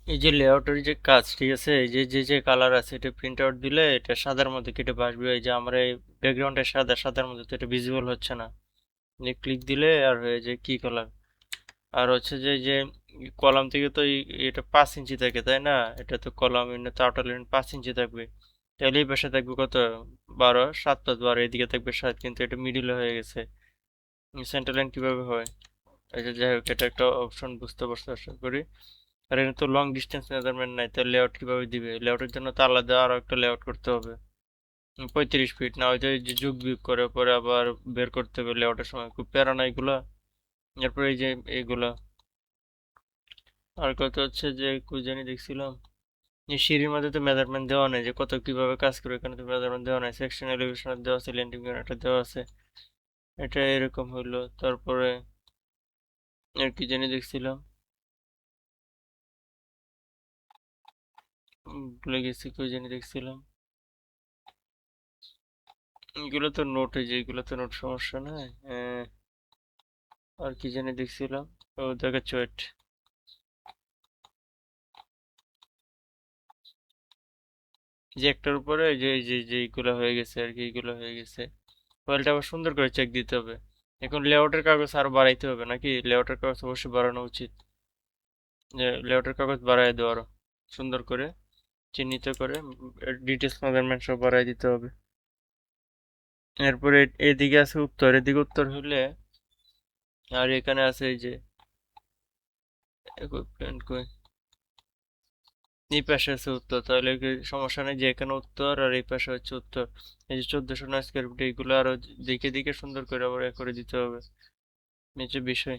এই যে লেআউটের যে কাজ, ঠিক আছে, এই যে যে যে কালার আছে এটা প্রিন্ট আউট দিলে এটা সাদার মধ্যে কেটে ভাসবে। এই যে আমার এই ব্যাকগ্রাউন্ডে সাদা, সাদার মধ্যে তো এটা ভিজিবল হচ্ছে না। যে ক্লিক দিলে আর হয়ে যে কি কালার। আর হচ্ছে যে যে কলাম থেকে তো এটা 5 ইঞ্চি থাকে, তাই না? এটা তো কলাম তো আউটার লাইন 5 ইঞ্চি থাকবে। তাহলে এই পাশে থাকবে কত? 12, 7 + 12, এদিকে থাকবে 7, কিন্তু এটা মিডিলে হয়ে গেছে। সেন্টার লাইন কিভাবে হয়? এই যে যাই হোক, এটা একটা অপশন, বুঝতে পারছো আশা করি। আর এখানে তো লং ডিস্টেন্স মেজারমেন্ট নাই, তাহলে লেআউট কিভাবে দিবে? লেআউটের জন্য তো আলাদা আরো একটা লেআউট করতে হবে। 35 ফিট না, ওই যে যুগ বিয়োগ করে পরে আবার বের করতে হবে লেআউটের সময়, খুব প্যারা না এগুলা। এরপর এই যে এইগুলা, আর কত হচ্ছে যে কই জানি দেখছিলাম, এই সিঁড়ির মধ্যে তো মেজারমেন্ট দেওয়া নেই যে কত কিভাবে কাজ করবে, এখানে তো মেজারমেন্ট দেওয়া নাই। সেকশন এলিভেশন দেওয়া আছে, ল্যান্ডিং একটা দেওয়া আছে। এটা এরকম হইলো। তারপরে আর কি জানি দেখছিলাম, ভুলে গেছি কই জানি দেখছিলাম। এগুলো তো নোট, এই যে এগুলো তো নোট, সমস্যা নাই। আর কি জানি দেখছিলাম, ও দেখাচ্ছ ওয়েট। যে একটার উপরে এই যে এইগুলো হয়ে গেছে আর কি, এইগুলো হয়ে গেছে। ফাইলটা আবার সুন্দর করে চেক দিতে হবে। এখন লেআউটের কাগজ আরো বাড়াইতে হবে নাকি? লেআউটের কাগজ অবশ্যই বাড়ানো উচিত। যে লেআউটের কাগজ বাড়াই দেওয়া আরো সুন্দর করে চিহ্নিত করে, ডিটেলস মেজারমেন্ট সব বাড়াই দিতে হবে। এরপরে এদিকে আছে উত্তর, এদিকে উত্তর হইলে, আর এখানে আছে এই যে equipment কই, এই পাশে আছে উত্তর, তাহলে কি সমস্যা নেই যে এখানে উত্তর আর এই পাশে হচ্ছে উত্তর। এই যে 1409 স্কোয়ার ফিট, এইগুলো আরো দিকে দিকে সুন্দর করে আবার এ করে দিতে হবে। এই যে বিষয়